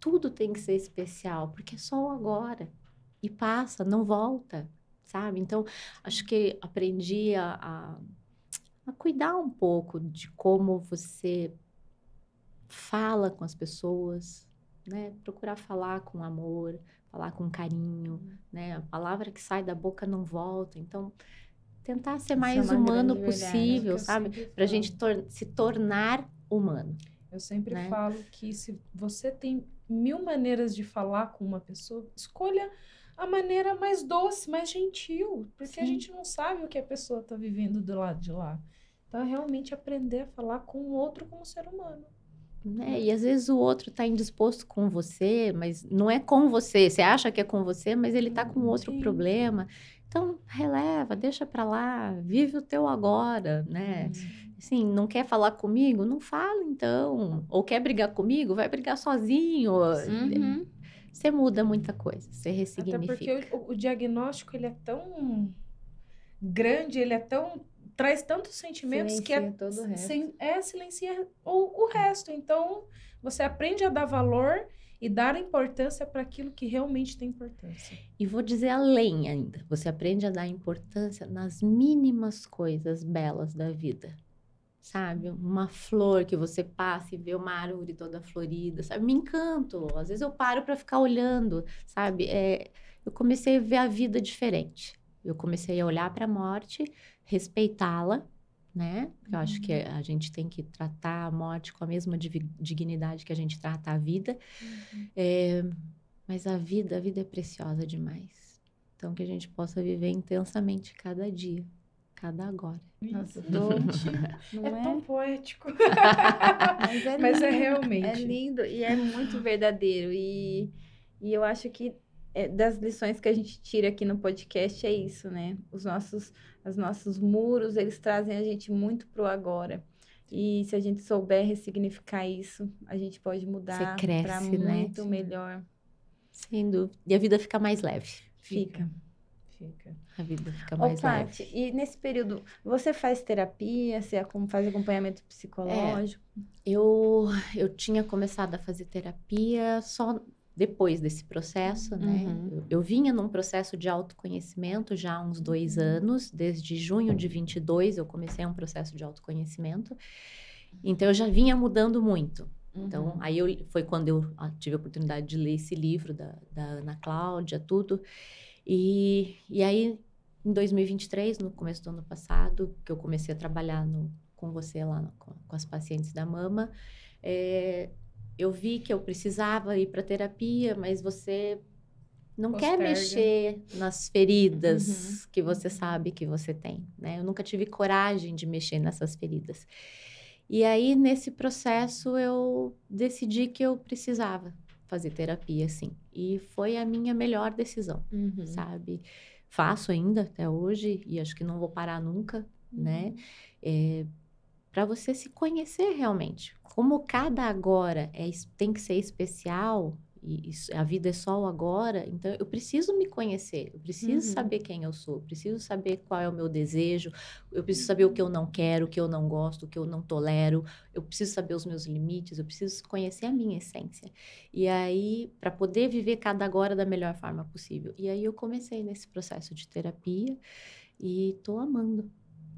Tudo tem que ser especial, porque é só o agora. E passa, não volta, sabe? Então, acho que aprendi a cuidar um pouco de como você fala com as pessoas, né? Procurar falar com amor, falar com carinho, né? A palavra que sai da boca não volta. Então, tentar ser mais humano possível, sabe? Pra gente se tornar humano. Eu sempre falo que se você tem 1000 maneiras de falar com uma pessoa, escolha a maneira mais doce, mais gentil, porque a gente não sabe o que a pessoa está vivendo do lado de lá. Então, é realmente aprender a falar com o outro como ser humano. E às vezes o outro está indisposto com você, mas não é com você. Você acha que é com você, mas ele está com outro problema. Então, releva, deixa para lá, vive o teu agora, né? Assim, não quer falar comigo? Não fala, então. Ou quer brigar comigo? Vai brigar sozinho. Você muda muita coisa, você ressignifica. Até porque o diagnóstico, ele é tão grande, traz tantos sentimentos silencia o resto. Então, você aprende a dar valor e dar importância para aquilo que realmente tem importância. E vou dizer além ainda, você aprende a dar importância nas mínimas coisas belas da vida. Sabe? Uma flor que você passa e vê uma árvore toda florida, sabe? Me encanto. Às vezes eu paro para ficar olhando, sabe? Eu comecei a ver a vida diferente. Eu comecei a olhar para a morte, respeitá-la, né? Eu acho que a gente tem que tratar a morte com a mesma dignidade que a gente trata a vida. Mas a vida é preciosa demais. Então, que a gente possa viver intensamente cada dia. Cada agora. Nossa, não é tão poético. Mas é realmente. É lindo e é muito verdadeiro. E eu acho que das lições que a gente tira aqui no podcast é isso, né? Os nossos muros, eles trazem a gente muito pro agora. E se a gente souber ressignificar isso, a gente pode mudar para muito melhor. Sem dúvida. E a vida fica mais leve. Fica. fica. A vida fica mais Paty, leve. e nesse período, você faz terapia, você faz acompanhamento psicológico? Eu tinha começado a fazer terapia só depois desse processo, né? Eu vinha num processo de autoconhecimento já há uns 2 anos, desde junho de 22 eu comecei um processo de autoconhecimento, então eu já vinha mudando muito. Então, aí foi quando eu tive a oportunidade de ler esse livro da Ana Cláudia, tudo. E aí, em 2023, no começo do ano passado, que eu comecei a trabalhar com você lá, com as pacientes da mama, eu vi que eu precisava ir para terapia, mas você não quer mexer nas feridas que você sabe que você tem, né? Eu nunca tive coragem de mexer nessas feridas. E aí, nesse processo, eu decidi que eu precisava fazer terapia, sim. E foi a minha melhor decisão, sabe? Faço ainda até hoje e acho que não vou parar nunca, né? Para você se conhecer realmente. Como cada agora tem que ser especial, e a vida é só o agora, então eu preciso me conhecer, eu preciso saber quem eu sou, eu preciso saber qual é o meu desejo, eu preciso saber o que eu não quero, o que eu não gosto, o que eu não tolero, eu preciso saber os meus limites, eu preciso conhecer a minha essência. E aí, para poder viver cada agora da melhor forma possível. E aí eu comecei nesse processo de terapia e tô amando.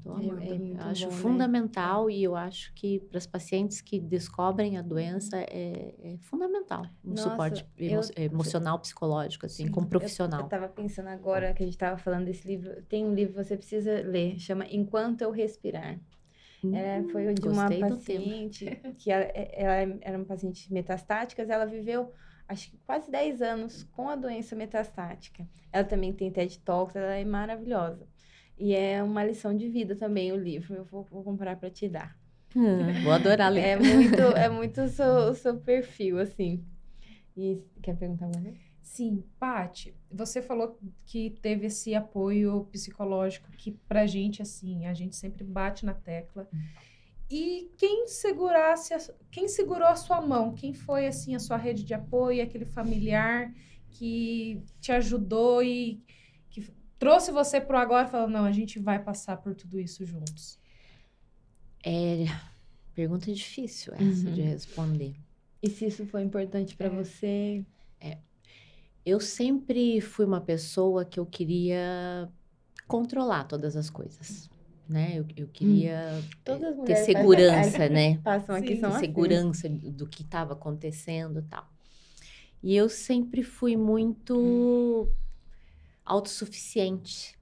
Eu acho fundamental, né? E eu acho que para as pacientes que descobrem a doença é fundamental suporte emocional, psicológico, assim, como profissional. Eu estava pensando agora que a gente estava falando desse livro, tem um livro que você precisa ler, chama Enquanto Eu Respirar. Foi de uma paciente que ela era uma paciente metastática, ela viveu acho que quase 10 anos com a doença metastática. Ela também tem TED Talks, ela é maravilhosa. E é uma lição de vida também o livro. Eu vou comprar para te dar. Vou adorar ler. É muito o seu perfil, assim. E quer perguntar mais? Sim, Paty, você falou que teve esse apoio psicológico que pra gente, assim, a gente sempre bate na tecla. E quem segurou a sua mão? Quem foi, assim, a sua rede de apoio, aquele familiar que te ajudou e que trouxe você pro agora e falou, não, a gente vai passar por tudo isso juntos? Pergunta difícil essa de responder. E se isso foi importante para você? Eu sempre fui uma pessoa que eu queria controlar todas as coisas, né? Eu queria ter segurança, né? Passam aqui ter segurança do que estava acontecendo e tal. E eu sempre fui muito autossuficiente,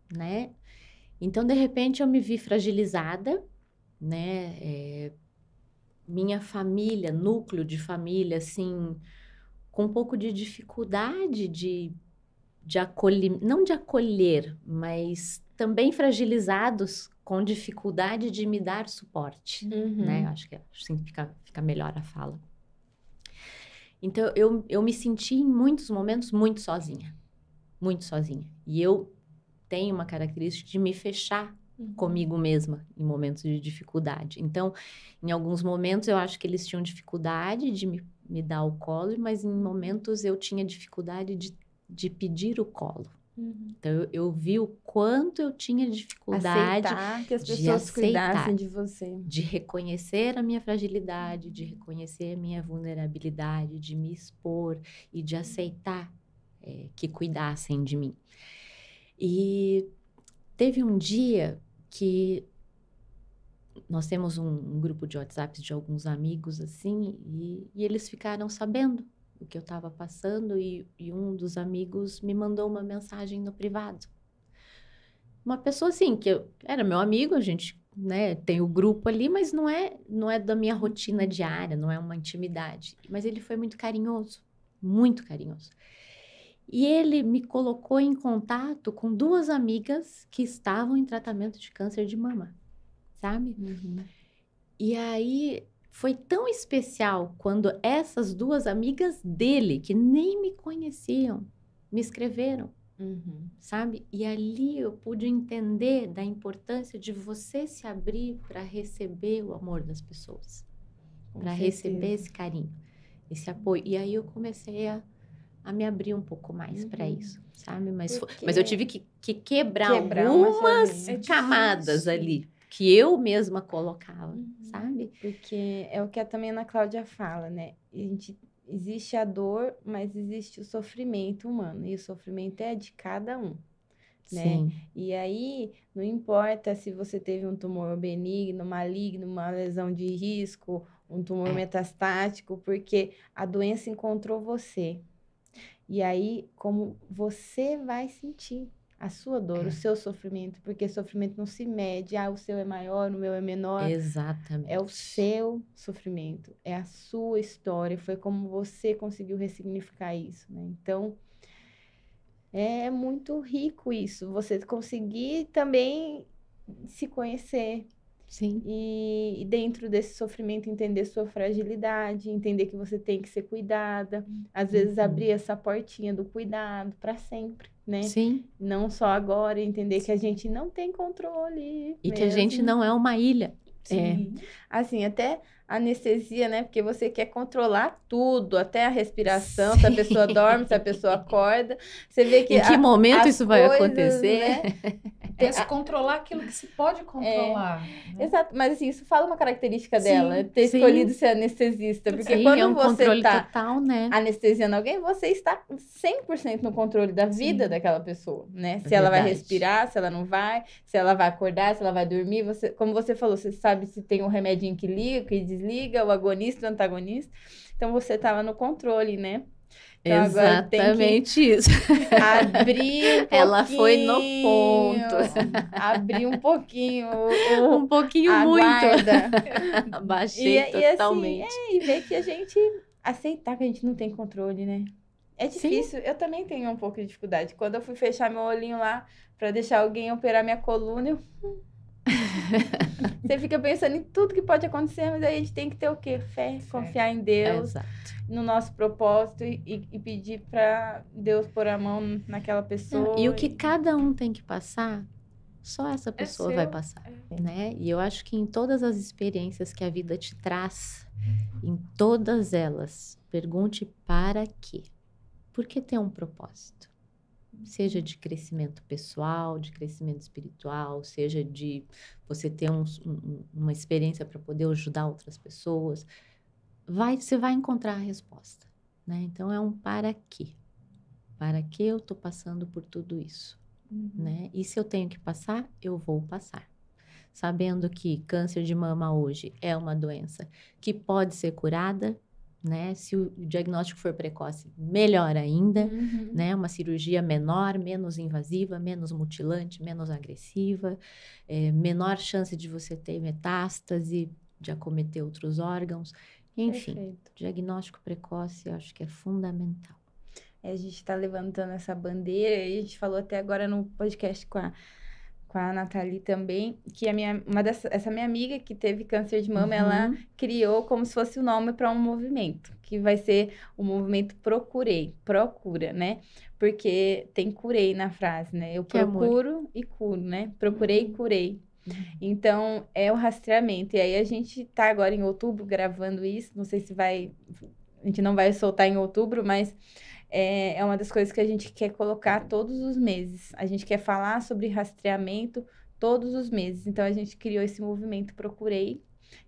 né? Então, de repente, eu me vi fragilizada, né? Minha família, núcleo de família, assim, com um pouco de dificuldade de acolher, não de acolher, mas também fragilizados com dificuldade de me dar suporte, né? Acho que assim fica melhor a fala. Então, eu me senti em muitos momentos muito sozinha. E eu tenho uma característica de me fechar comigo mesma em momentos de dificuldade. Então, em alguns momentos eu acho que eles tinham dificuldade de me dar o colo, mas em momentos eu tinha dificuldade de pedir o colo. Então, eu vi o quanto eu tinha dificuldade aceitar que as pessoas cuidassem de você. De reconhecer a minha fragilidade, de reconhecer a minha vulnerabilidade, de me expor e de aceitar que cuidassem de mim. E teve um dia que nós temos um grupo de WhatsApp de alguns amigos, assim, e eles ficaram sabendo o que eu estava passando e um dos amigos me mandou uma mensagem no privado. Uma pessoa, assim, que era meu amigo, a gente, né, tem o grupo ali, mas não é da minha rotina diária, não é uma intimidade. Mas ele foi muito carinhoso, muito carinhoso. E ele me colocou em contato com 2 amigas que estavam em tratamento de câncer de mama, sabe? E aí foi tão especial quando essas 2 amigas dele, que nem me conheciam, me escreveram, sabe? E ali eu pude entender da importância de você se abrir para receber o amor das pessoas, para receber esse carinho, esse apoio. E aí eu comecei a a me abrir um pouco mais para isso, sabe? Mas eu tive que quebrar algumas camadas ali que eu mesma colocava, sabe? Porque é o que também a Ana Cláudia fala, né? Existe a dor, mas existe o sofrimento humano. E o sofrimento é de cada um, né? Sim. E aí, não importa se você teve um tumor benigno, maligno, uma lesão de risco, um tumor metastático, porque a doença encontrou você. E aí, como você vai sentir a sua dor, o seu sofrimento, porque sofrimento não se mede, o seu é maior, o meu é menor. Exatamente. É o seu sofrimento, é a sua história, foi como você conseguiu ressignificar isso, né? Então, é muito rico isso, você conseguir também se conhecer. Sim. E dentro desse sofrimento entender sua fragilidade, entender que você tem que ser cuidada, às vezes abrir essa portinha do cuidado para sempre, né? Sim. Não só agora, entender que a gente não tem controle. E que a gente não é uma ilha. Sim. Assim, até anestesia, né? Porque você quer controlar tudo, até a respiração, se a pessoa dorme, se a pessoa acorda. Você vê que em que momento isso vai acontecer? Né? É controlar aquilo que se pode controlar. Né? Exato, mas assim, isso fala uma característica dela, ter escolhido ser anestesista. Porque quando é um você controle tá total, né? anestesiando alguém, você está 100% no controle da vida daquela pessoa, né? Se ela vai respirar, se ela não vai, se ela vai acordar, se ela vai dormir. Você, como você falou, você sabe se tem um remedinho que liga, que desliga, o agonista, o antagonista. Então, você estava no controle, né? Então, exatamente isso. Abrir um pouquinho. Ela foi no ponto. Abrir um pouquinho. Um pouquinho muito. Abaixei totalmente. Assim, e ver que a gente aceitar que a gente não tem controle, né? É difícil. Sim. Eu também tenho um pouco de dificuldade. Quando eu fui fechar meu olhinho lá para deixar alguém operar minha coluna, você fica pensando em tudo que pode acontecer, mas aí a gente tem que ter o quê? Fé, confiar em Deus, no nosso propósito e pedir para Deus pôr a mão naquela pessoa. E o que cada um tem que passar, só essa pessoa vai passar, né? E eu acho que em todas as experiências que a vida te traz, em todas elas, pergunte para quê? Porque tem um propósito. Seja de crescimento pessoal, de crescimento espiritual, seja de você ter uma experiência para poder ajudar outras pessoas, você vai encontrar a resposta, né? Então, é um para quê? Para que eu estou passando por tudo isso, né? E se eu tenho que passar, eu vou passar. Sabendo que câncer de mama hoje é uma doença que pode ser curada, né? Se o diagnóstico for precoce, melhor ainda, né? Uma cirurgia menor, menos invasiva, menos mutilante, menos agressiva, menor chance de você ter metástase, de acometer outros órgãos. Enfim, diagnóstico precoce eu acho que é fundamental. A gente está levantando essa bandeira, e a gente falou até agora no podcast com a Nathalie também, que essa minha amiga que teve câncer de mama, ela criou como se fosse o nome para um movimento, que vai ser o movimento procura, né? Porque tem curei na frase, né? Eu procuro e curo, né? Procurei e curei. Então, é o rastreamento. E aí, a gente tá agora em outubro gravando isso, não sei se a gente não vai soltar em outubro, mas é uma das coisas que a gente quer colocar todos os meses. A gente quer falar sobre rastreamento todos os meses. Então, a gente criou esse movimento Procurei,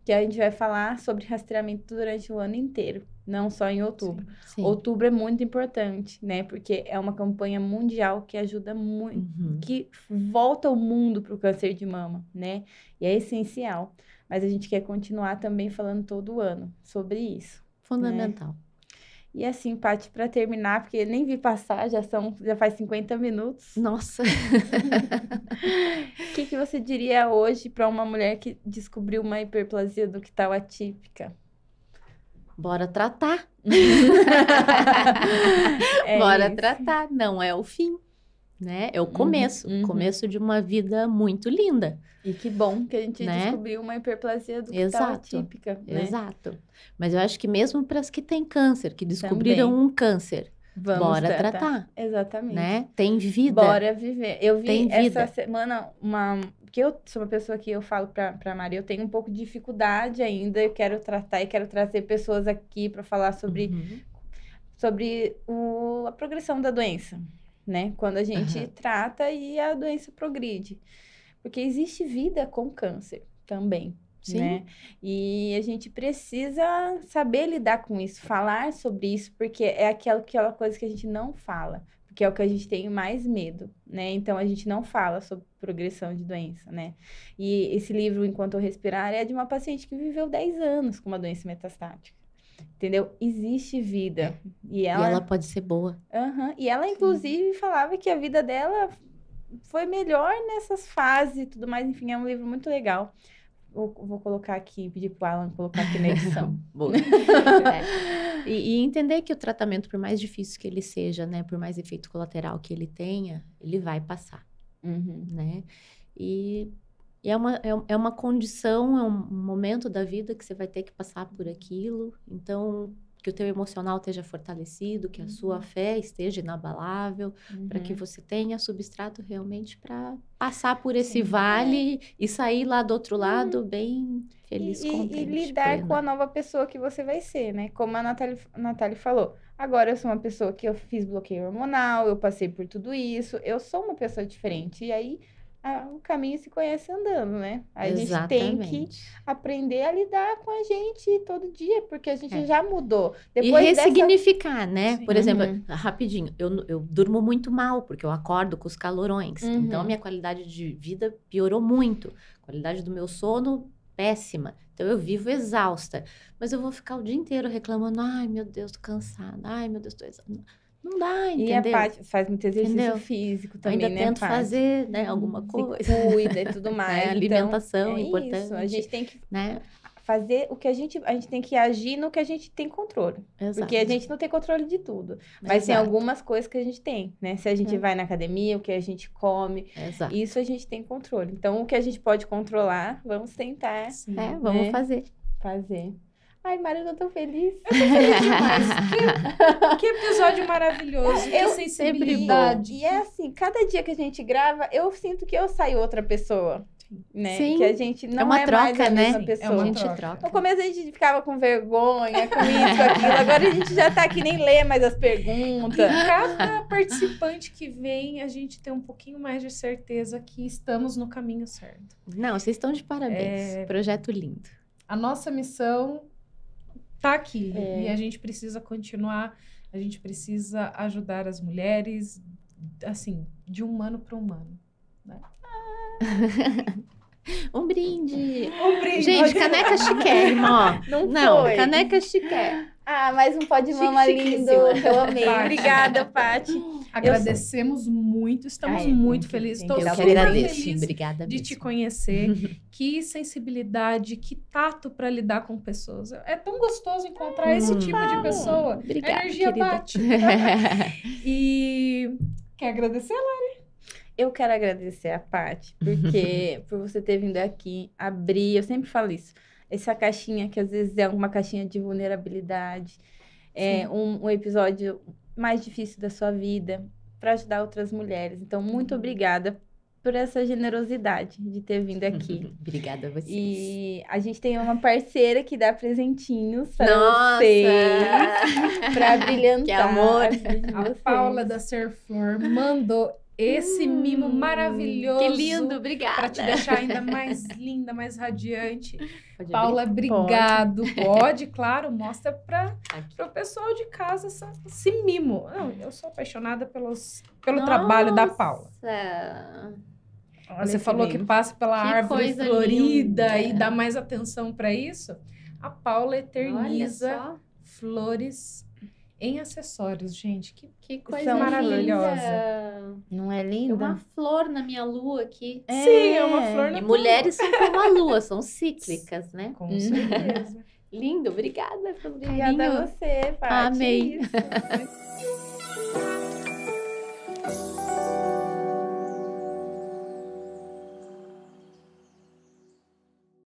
que a gente vai falar sobre rastreamento durante o ano inteiro, não só em outubro. Sim. Outubro é muito importante, né? Porque é uma campanha mundial que ajuda muito, que volta o mundo para o câncer de mama, né? E é essencial. Mas a gente quer continuar também falando todo ano sobre isso. Fundamental. Né? E assim, Paty, para terminar, porque nem vi passar, já faz 50 minutos. Nossa! O que você diria hoje para uma mulher que descobriu uma hiperplasia ductal atípica? Bora tratar! Bora tratar, não é o fim, né? É o começo, começo de uma vida muito linda. E que bom que a gente descobriu uma hiperplasia ductal atípica, né? Exato. Mas eu acho que mesmo para as que têm câncer, que descobriram um câncer, bora tratar. Exatamente. Né? Tem vida. Bora viver. Eu vi essa semana porque eu sou uma pessoa que eu falo pra Mari, eu tenho um pouco de dificuldade ainda, eu quero tratar e quero trazer pessoas aqui para falar sobre sobre a progressão da doença, né? Quando a gente trata e a doença progride. Porque existe vida com câncer também, né? E a gente precisa saber lidar com isso, falar sobre isso, porque é aquela coisa que a gente não fala, porque é o que a gente tem mais medo, né? Então, a gente não fala sobre progressão de doença, né? E esse livro, Enquanto Eu Respirar, é de uma paciente que viveu 10 anos com uma doença metastática. Entendeu? Existe vida. E ela pode ser boa. E ela, inclusive, falava que a vida dela foi melhor nessas fases e tudo mais. Enfim, é um livro muito legal. Vou colocar aqui, pedir pro Alan colocar aqui na edição. Boa. E entender que o tratamento, por mais difícil que ele seja, né? Por mais efeito colateral que ele tenha, ele vai passar, né? E é uma condição, é um momento da vida que você vai ter que passar por aquilo. Então, que o teu emocional esteja fortalecido, que a sua fé esteja inabalável, para que você tenha substrato realmente para passar por esse vale e sair lá do outro lado bem feliz, contente. E lidar com a nova pessoa que você vai ser, né? Como a Natália falou. Agora eu sou uma pessoa que eu fiz bloqueio hormonal, eu passei por tudo isso, eu sou uma pessoa diferente. E aí o caminho se conhece andando, né? A gente tem que aprender a lidar com a gente todo dia, porque a gente já mudou. Depois e ressignificar, né? Sim. Por exemplo, rapidinho, eu durmo muito mal, porque eu acordo com os calorões. Então, a minha qualidade de vida piorou muito. A qualidade do meu sono, péssima. Então, eu vivo exausta. Mas eu vou ficar o dia inteiro reclamando, ai, meu Deus, tô cansada. Ai, meu Deus, tô exausta. Não dá, entendeu? E a Paty faz muito exercício físico também, ainda né, tento fazer, né, alguma coisa. Se cuida e tudo mais. A alimentação é importante. Isso. A gente tem que fazer o que a gente tem que agir no que a gente tem controle. Exato. Porque a gente não tem controle de tudo. Mas tem algumas coisas que a gente tem, né? Se a gente vai na academia, o que a gente come, isso a gente tem controle. Então, o que a gente pode controlar, vamos tentar. Sim, vamos fazer. Ai, Mari, eu tô tão feliz. Eu tô feliz demais. Que episódio maravilhoso. Que sensibilidade. E é assim, cada dia que a gente grava, eu sinto que eu saio outra pessoa. Né? Sim. Que a gente não uma troca, mais a mesma né? pessoa. A gente troca. No começo a gente ficava com vergonha, com isso, com aquilo. Agora a gente já tá aqui, nem lê mais as perguntas. E cada participante que vem, a gente tem um pouquinho mais de certeza que estamos no caminho certo. Não, vocês estão de parabéns. Projeto lindo. A nossa missão tá aqui. E a gente precisa continuar, a gente precisa ajudar as mulheres, assim, de humano para humano, né? Um brinde. Gente, caneca chiquérrima, ó. Não, foi. Caneca chiquérrima. Mais um pó de mama lindo. Eu amei. Obrigada, Paty. Agradecemos muito, estamos muito felizes. Estou super feliz de te conhecer. Que sensibilidade, que tato para lidar com pessoas. É tão gostoso encontrar esse tipo de pessoa. Obrigada, a energia querida. bate. E quer agradecer, Lari? Eu quero agradecer a Paty, porque por você ter vindo aqui, abrir, eu sempre falo isso, essa caixinha que às vezes é uma caixinha de vulnerabilidade, um episódio mais difícil da sua vida, para ajudar outras mulheres. Então, muito obrigada por essa generosidade de ter vindo aqui. Obrigada a vocês. E a gente tem uma parceira que dá presentinhos para vocês, para brilhantar. Que amor! A Paula da Serflor mandou esse mimo maravilhoso. Que lindo, obrigada. Para te deixar ainda mais linda, mais radiante. Paula, obrigado. Pode, claro, mostra para o pessoal de casa esse mimo. Não, eu sou apaixonada pelo trabalho da Paula. Você falou que passa pela árvore florida e dá mais atenção para isso. A Paula eterniza flores em acessórios, gente. Que coisa maravilhosa. Não é linda? Tem uma flor na minha lua aqui. Sim, é uma flor na E mulheres são como a lua, são cíclicas, né? Com certeza. Lindo, obrigada pelo carinho. Obrigada a você, Paty. Amei. Isso.